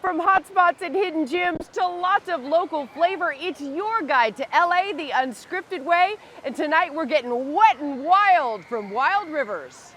From hotspots and hidden gems to lots of local flavor, it's your guide to LA the unscripted way. And tonight we're getting wet and wild from Wild Rivers.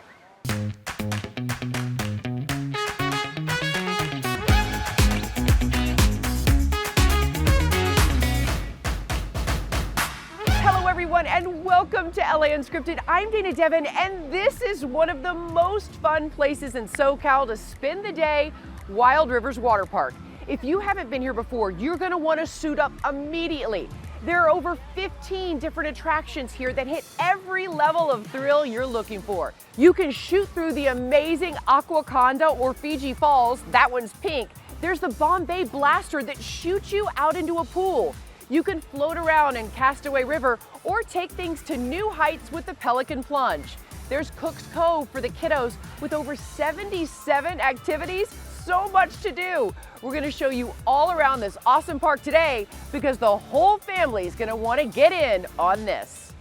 Hello everyone and welcome to LA Unscripted. I'm Dana Devin and this is one of the most fun places in SoCal to spend the day, Wild Rivers Water Park. If you haven't been here before, you're gonna wanna suit up immediately. There are over 15 different attractions here that hit every level of thrill you're looking for. You can shoot through the amazing Aquaconda or Fiji Falls, that one's pink. There's the Bombay Blaster that shoots you out into a pool. You can float around in Castaway River or take things to new heights with the Pelican Plunge. There's Cook's Cove for the kiddos with over 77 activities, so much to do. We're gonna show you all around this awesome park today because the whole family is gonna wanna get in on this.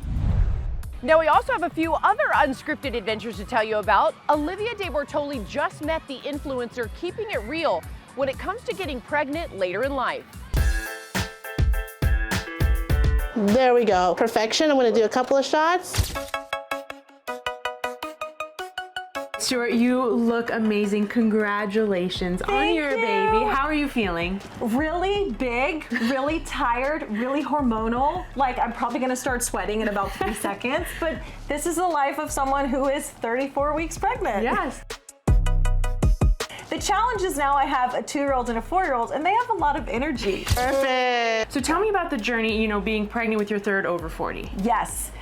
Now we also have a few other unscripted adventures to tell you about. Olivia De Bortoli just met the influencer keeping it real when it comes to getting pregnant later in life. There we go. Perfection. I'm going to do a couple of shots. Stuart, you look amazing. Congratulations on your baby. How are you feeling? Really big, really tired, really hormonal. Like I'm probably gonna start sweating in about 3 seconds, but this is the life of someone who is 34 weeks pregnant. Yes. The challenge is now I have a 2-year-old and a 4-year-old and they have a lot of energy. Perfect. So tell me about the journey, being pregnant with your third over 40. Yes.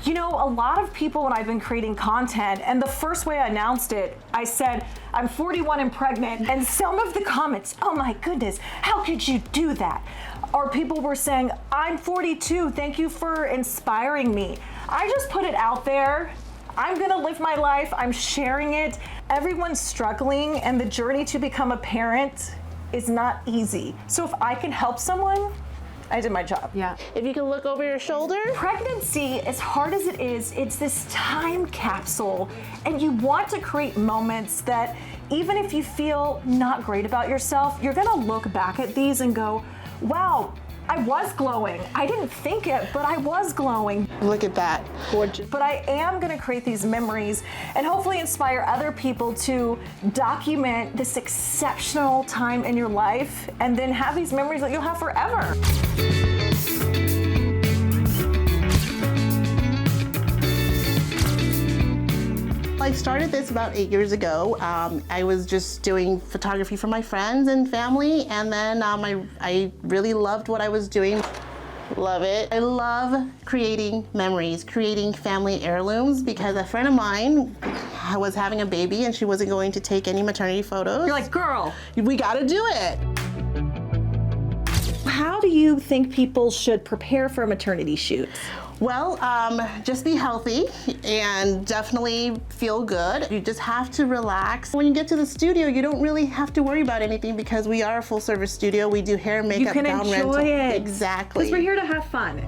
A lot of people when I've been creating content, and the first way I announced it, I said, I'm 41 and pregnant, and some of the comments, oh my goodness, how could you do that? Or people were saying, I'm 42, thank you for inspiring me. I just put it out there. I'm gonna live my life, I'm sharing it. Everyone's struggling, and the journey to become a parent is not easy. So if I can help someone, I did my job. Yeah. If you can look over your shoulder. Pregnancy, as hard as it is, it's this time capsule, and you want to create moments that even if you feel not great about yourself, you're gonna look back at these and go, wow, I was glowing. I didn't think it, but I was glowing. Look at that. Gorgeous. But I am gonna create these memories and hopefully inspire other people to document this exceptional time in your life and then have these memories that you'll have forever. I started this about 8 years ago. I was just doing photography for my friends and family, and then I really loved what I was doing. Love it. I love creating memories, creating family heirlooms, because a friend of mine was having a baby and she wasn't going to take any maternity photos. You're like, girl, we gotta do it. how do you think people should prepare for a maternity shoot? Well, just be healthy and definitely feel good. You just have to relax. When you get to the studio, you don't really have to worry about anything because we are a full service studio. We do hair, makeup, you can gown enjoy rental. it. Exactly. Because we're here to have fun.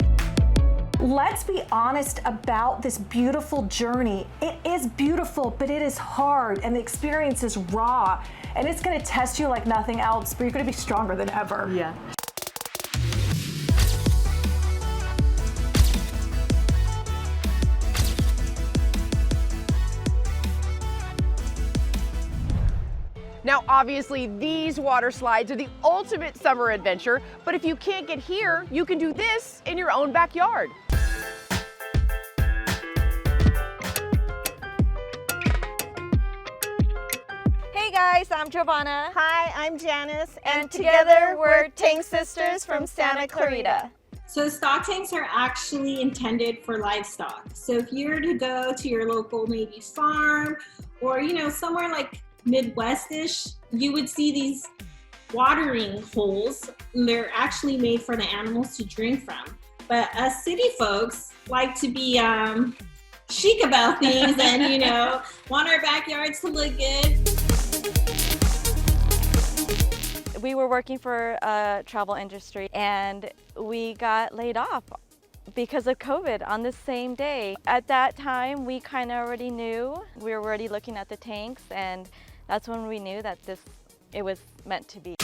Let's be honest about this beautiful journey. It is beautiful, but it is hard and the experience is raw and it's gonna test you like nothing else, but you're gonna be stronger than ever. Yeah. Now, obviously, these water slides are the ultimate summer adventure, but if you can't get here, you can do this in your own backyard. Hey guys, I'm Giovanna. Hi, I'm Janice, And together we're Tank Sisters from Santa Clarita. So stock tanks are actually intended for livestock. So if you were to go to your local maybe farm or, somewhere like Midwest-ish, you would see these watering holes. They're actually made for the animals to drink from. But us city folks like to be chic about things and, want our backyards to look good. We were working for a travel industry and we got laid off because of COVID on the same day. At that time, we kind of already knew. We were already looking at the tanks, and that's when we knew that it was meant to be.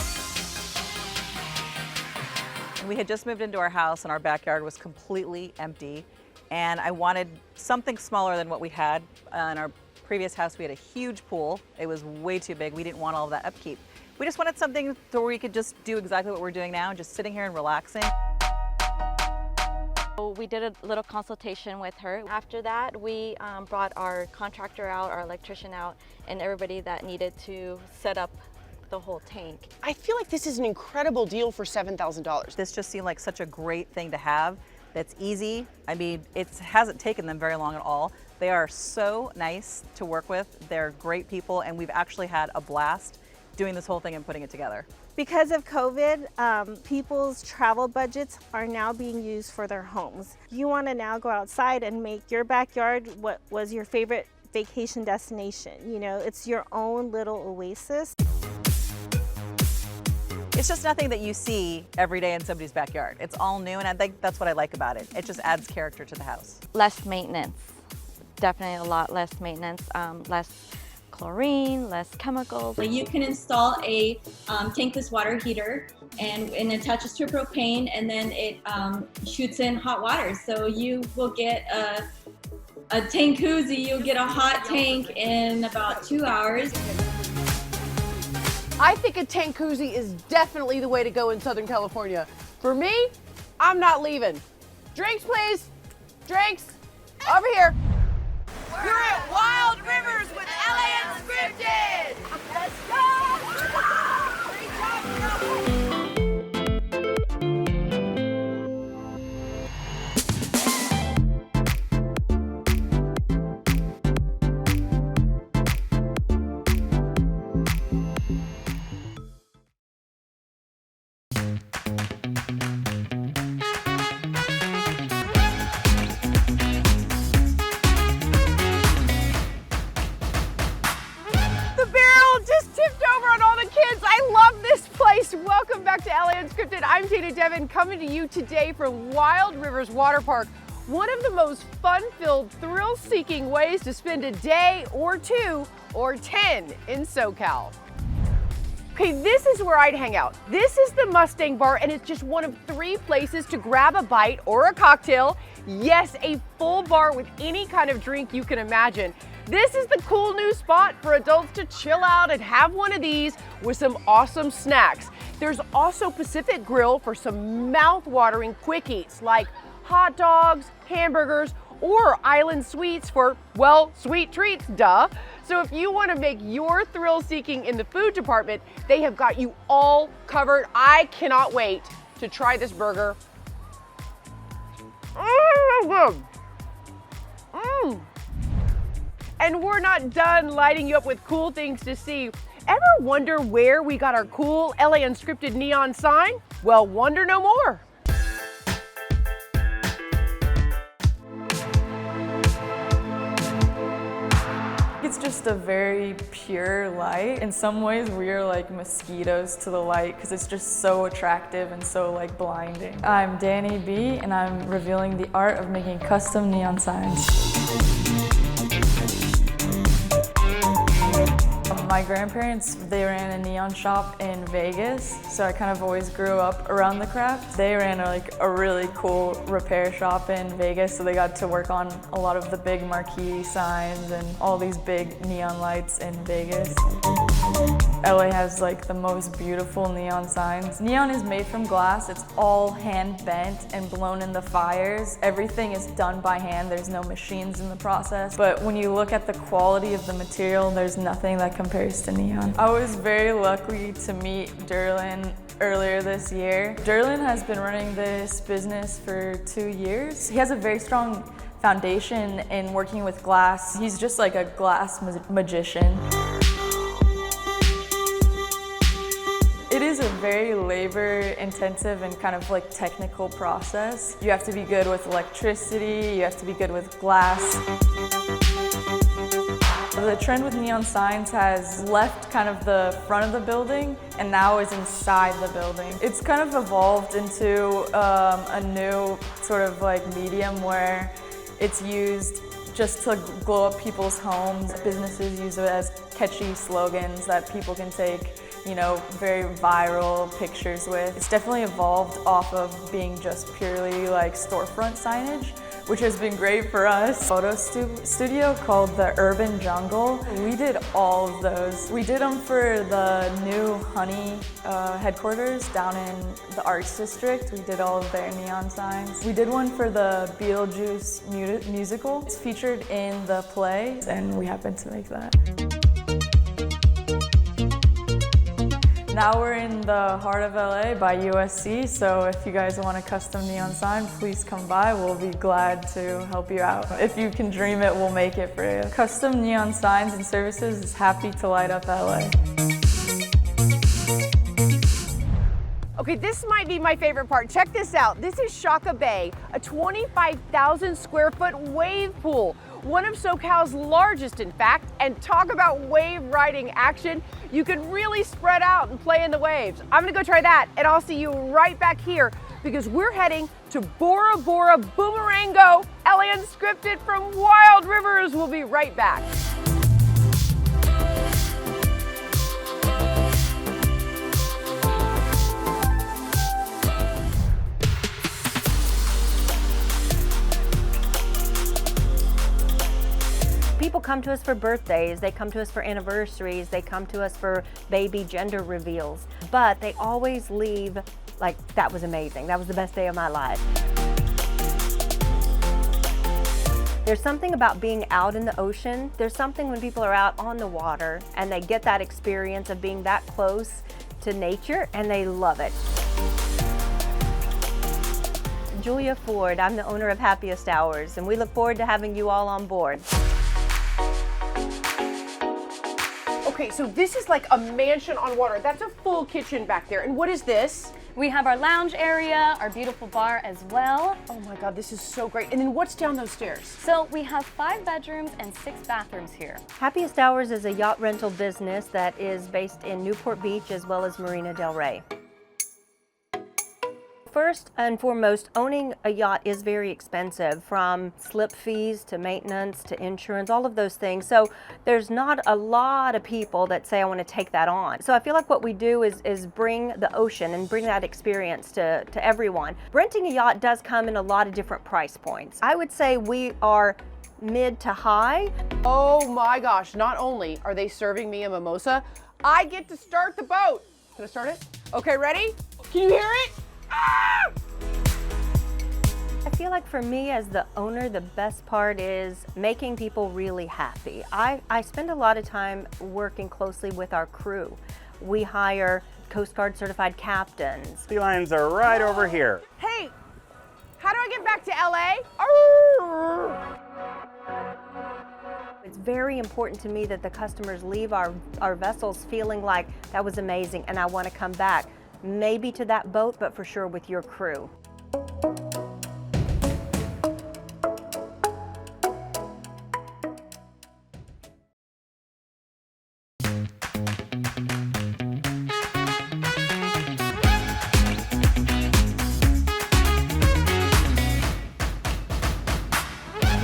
We had just moved into our house and our backyard was completely empty, and I wanted something smaller than what we had. In our previous house, we had a huge pool. It was way too big. We didn't want all of that upkeep. We just wanted something where we could just do exactly what we're doing now, just sitting here and relaxing. We did a little consultation with her. After that, we brought our contractor out, our electrician out, and everybody that needed to set up the whole tank. I feel like this is an incredible deal for $7,000. This just seemed like such a great thing to have. That's easy. I mean, it hasn't taken them very long at all. They are so nice to work with. They're great people, and we've actually had a blast doing this whole thing and putting it together. Because of COVID, people's travel budgets are now being used for their homes. You want to now go outside and make your backyard what was your favorite vacation destination. You know, it's your own little oasis. It's just nothing that you see every day in somebody's backyard. It's all new, and I think that's what I like about it. It just adds character to the house. Less maintenance, definitely a lot less maintenance, less chlorine, less chemicals. You can install a tankless water heater and it attaches to a propane, and then it shoots in hot water. So you will get a tank koozie, you'll get a hot tank in about 2 hours. I think a tank koozie is definitely the way to go in Southern California. For me, I'm not leaving. Drinks, please. Drinks. Over here. We're at Wild Rivers with LA Unscripted. Let's go. Great job, girl. Welcome back to LA Unscripted. I'm Dana Devin, coming to you today from Wild Rivers Water Park, one of the most fun-filled, thrill-seeking ways to spend a day or 2 or 10 in SoCal. Okay, this is where I'd hang out. This is the Mustang Bar, and it's just one of 3 places to grab a bite or a cocktail. Yes, a full bar with any kind of drink you can imagine. This is the cool new spot for adults to chill out and have one of these with some awesome snacks. There's also Pacific Grill for some mouth-watering quick eats like hot dogs, hamburgers, or Island Sweets for, well, sweet treats, duh. So if you want to make your thrill seeking in the food department, they have got you all covered. I cannot wait to try this burger. And we're not done lighting you up with cool things to see. Ever wonder where we got our cool LA Unscripted neon sign? Well, wonder no more. It's just a very pure light. In some ways, we are like mosquitoes to the light because it's just so attractive and so like blinding. I'm Danny B, and I'm revealing the art of making custom neon signs. My grandparents, they ran a neon shop in Vegas, so I kind of always grew up around the craft. They ran a really cool repair shop in Vegas, so they got to work on a lot of the big marquee signs and all these big neon lights in Vegas. LA has like the most beautiful neon signs. Neon is made from glass. It's all hand bent and blown in the fires. Everything is done by hand. There's no machines in the process. But when you look at the quality of the material, there's nothing that compares to neon. I was very lucky to meet Derlin earlier this year. Derlin has been running this business for 2 years. He has a very strong foundation in working with glass. He's just like a glass magician. It is a very labor-intensive and kind of like technical process. You have to be good with electricity, you have to be good with glass. The trend with neon signs has left kind of the front of the building and now is inside the building. It's kind of evolved into a new sort of like medium where it's used just to glow up people's homes. Businesses use it as catchy slogans that people can take you know, very viral pictures with. It's definitely evolved off of being just purely like storefront signage, which has been great for us. Photo studio called the Urban Jungle. We did all of those. We did them for the new Honey headquarters down in the Arts District. We did all of their neon signs. We did one for the Beetlejuice musical. It's featured in the play, and we happened to make that. Now we're in the heart of LA by USC, so if you guys want a custom neon sign, please come by. We'll be glad to help you out. If you can dream it, we'll make it for you. Custom neon signs and services is happy to light up LA. Okay, this might be my favorite part. Check this out. This is Shaka Bay, a 25,000 square foot wave pool. One of SoCal's largest, in fact, and talk about wave riding action. You can really spread out and play in the waves. I'm gonna go try that, and I'll see you right back here because we're heading to Bora Bora Boomerango. LA Unscripted from Wild Rivers. We'll be right back. People come to us for birthdays, they come to us for anniversaries, they come to us for baby gender reveals, but they always leave like, that was amazing, that was the best day of my life. There's something about being out in the ocean. There's something when people are out on the water and they get that experience of being that close to nature and they love it. Julia Ford, I'm the owner of Happiest Hours, and we look forward to having you all on board. Okay, so this is like a mansion on water. That's a full kitchen back there. And what is this? We have our lounge area, our beautiful bar as well. Oh my God, this is so great. And then what's down those stairs? So we have 5 bedrooms and 6 bathrooms here. Happiest Hours is a yacht rental business that is based in Newport Beach as well as Marina del Rey. First and foremost, owning a yacht is very expensive, from slip fees to maintenance to insurance, all of those things. So there's not a lot of people that say, I want to take that on. So I feel like what we do is bring the ocean and bring that experience to everyone. Renting a yacht does come in a lot of different price points. I would say we are mid to high. Oh my gosh, not only are they serving me a mimosa, I get to start the boat. Can I start it? Okay, ready? Can you hear it? I feel like for me as the owner, the best part is making people really happy. I spend a lot of time working closely with our crew. We hire Coast Guard certified captains. Sea lions are right over here. Hey, how do I get back to LA? It's very important to me that the customers leave our vessels feeling like that was amazing and I want to come back. Maybe to that boat, but for sure with your crew.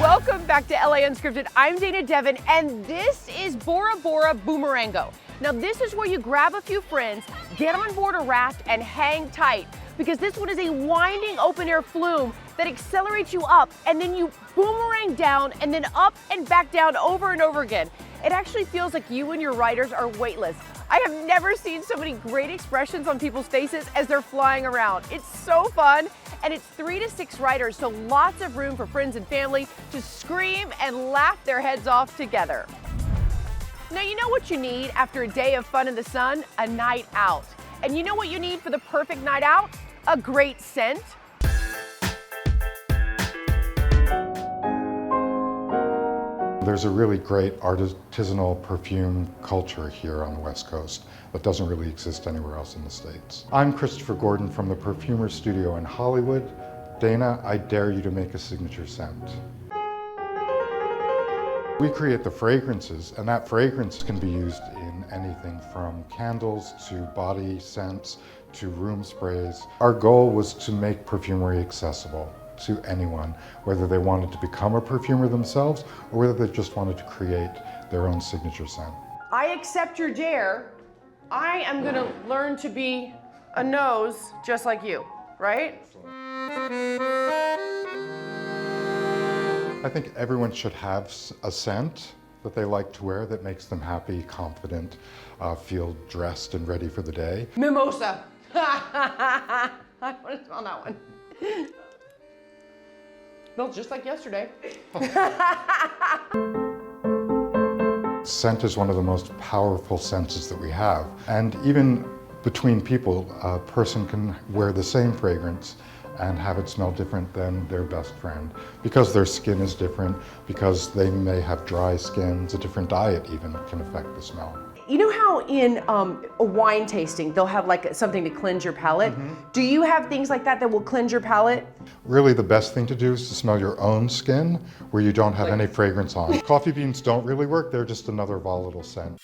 Welcome back to LA Unscripted. I'm Dana Devin, and this is Bora Bora Boomerango. Now this is where you grab a few friends, get on board a raft, and hang tight, because this one is a winding open-air flume that accelerates you up, and then you boomerang down, and then up and back down over and over again. It actually feels like you and your riders are weightless. I have never seen so many great expressions on people's faces as they're flying around. It's so fun, and it's 3 to 6 riders, so lots of room for friends and family to scream and laugh their heads off together. Now, you know what you need after a day of fun in the sun? A night out. And you know what you need for the perfect night out? A great scent. There's a really great artisanal perfume culture here on the West Coast that doesn't really exist anywhere else in the States. I'm Christopher Gordon from the Perfumer Studio in Hollywood. Dana, I dare you to make a signature scent. We create the fragrances, and that fragrance can be used in anything from candles to body scents to room sprays. Our goal was to make perfumery accessible to anyone, whether they wanted to become a perfumer themselves or whether they just wanted to create their own signature scent. I accept your dare I am gonna learn to be a nose just like you, right? I think everyone should have a scent that they like to wear that makes them happy, confident, feel dressed and ready for the day. Mimosa. I want to smell that one. Smells just like yesterday. Scent is one of the most powerful senses that we have. And even between people, a person can wear the same fragrance and have it smell different than their best friend because their skin is different, because they may have dry skins, a different diet even can affect the smell. You know how in a wine tasting, they'll have like something to cleanse your palate? Do you have things like that that will cleanse your palate? Really the best thing to do is to smell your own skin where you don't have any fragrance on. Coffee beans don't really work, they're just another volatile scent.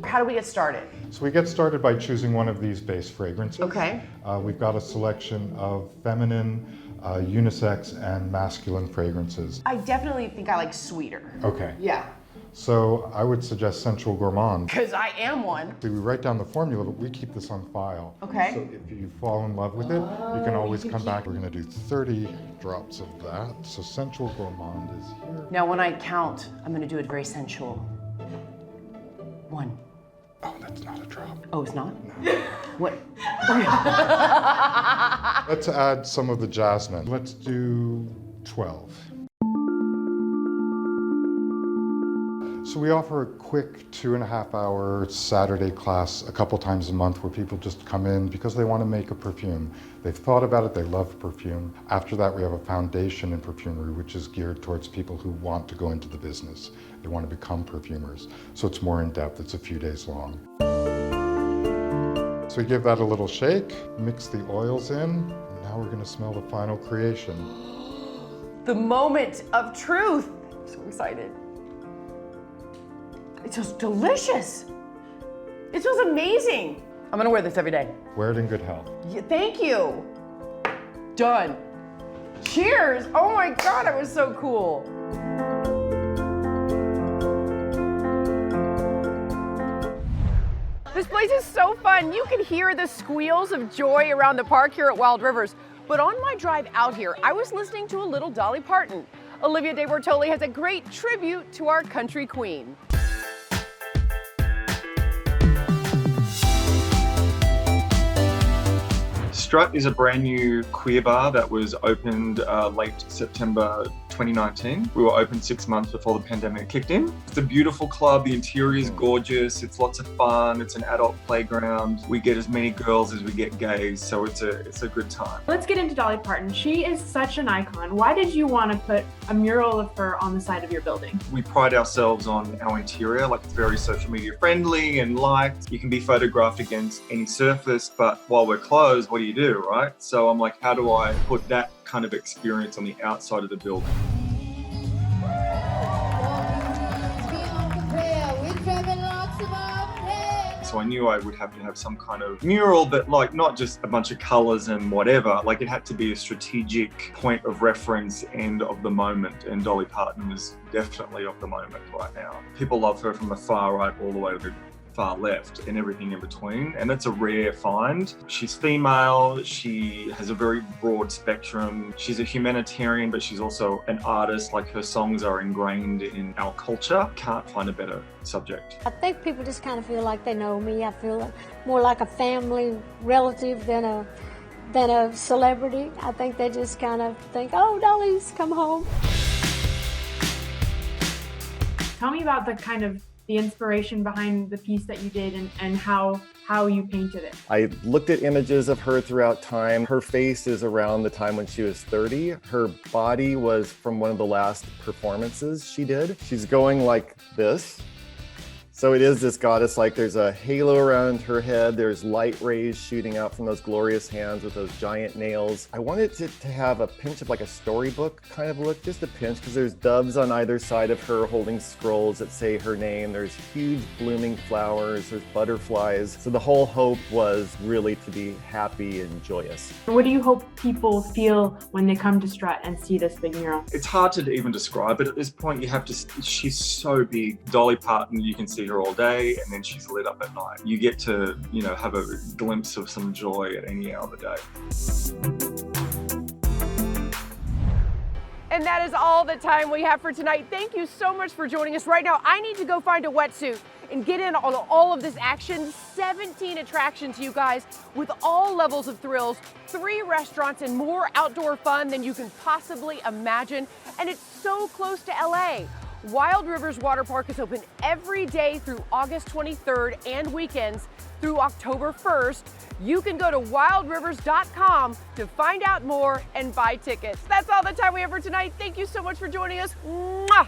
How do we get started? So we get started by choosing one of these base fragrances. Okay. We've got a selection of feminine, unisex, and masculine fragrances. I definitely think I like sweeter. Okay. Yeah. So I would suggest Sensual Gourmand. Because I am one. We write down the formula, but we keep this on file. Okay. So if you fall in love with it, you can always come back. We're gonna do 30 drops of that. So Sensual Gourmand is here. Now when I count, I'm gonna do it very sensual. 1. Oh, that's not a drop. Oh, it's not? What? Let's add some of the jasmine. Let's do 12. So we offer a quick 2.5-hour Saturday class a couple times a month where people just come in because they want to make a perfume. They've thought about it, they love perfume. After that, we have a foundation in perfumery, which is geared towards people who want to go into the business. They want to become perfumers. So it's more in depth, it's a few days long. So we give that a little shake, mix the oils in, and now we're going to smell the final creation. The moment of truth. I'm so excited. It smells delicious. It smells amazing. I'm gonna wear this every day. Wear it in good health. Yeah, thank you. Done. Cheers. Oh my God, it was so cool. This place is so fun. You can hear the squeals of joy around the park here at Wild Rivers. But on my drive out here, I was listening to a little Dolly Parton. Olivia De Bortoli has a great tribute to our country queen. Strut is a brand new queer bar that was opened late September 2019. We were open 6 months before the pandemic kicked in. It's a beautiful club. The interior is gorgeous. It's lots of fun. It's an adult playground. We get as many girls as we get gays, so it's a good time. Let's get into Dolly Parton. She is such an icon. Why did you want to put a mural of her on the side of your building? We pride ourselves on our interior, like it's very social media friendly and liked. You can be photographed against any surface, but while we're closed, what do you do, right? So I'm like, how do I put that kind of experience on the outside of the building? So I knew I would have to have some kind of mural, but like not just a bunch of colors and whatever, like it had to be a strategic point of reference and of the moment. And Dolly Parton is definitely of the moment right now. People love her from the far right all the way to the far left and everything in between, and that's a rare find. She's female, she has a very broad spectrum. She's a humanitarian, but she's also an artist. Like her songs are ingrained in our culture. Can't find a better subject. I think people just kind of feel like they know me. I feel more like a family relative than a celebrity. I think they just kind of think, oh, Dolly's come home. Tell me about the inspiration behind the piece that you did and how you painted it. I looked at images of her throughout time. Her face is around the time when she was 30. Her body was from one of the last performances she did. She's going like this. So it is this goddess, like there's a halo around her head, there's light rays shooting out from those glorious hands with those giant nails. I wanted it to have a pinch of like a storybook kind of look, just a pinch, because there's doves on either side of her holding scrolls that say her name. There's huge blooming flowers, there's butterflies. So the whole hope was really to be happy and joyous. What do you hope people feel when they come to Strut and see this big mural? It's hard to even describe it at this point. You have to, she's so big. Dolly Parton, you can see her all day, and then she's lit up at night. You get to, you know, have a glimpse of some joy at any hour of the day. And that is all the time we have for tonight. Thank you so much for joining us. Right now, I need to go find a wetsuit and get in on all of this action. 17 attractions, you guys, with all levels of thrills, 3 restaurants, and more outdoor fun than you can possibly imagine. And it's so close to LA. Wild Rivers Water Park is open every day through August 23rd and weekends through October 1st. You can go to wildrivers.com to find out more and buy tickets. That's all the time we have for tonight. Thank you so much for joining us. Mwah!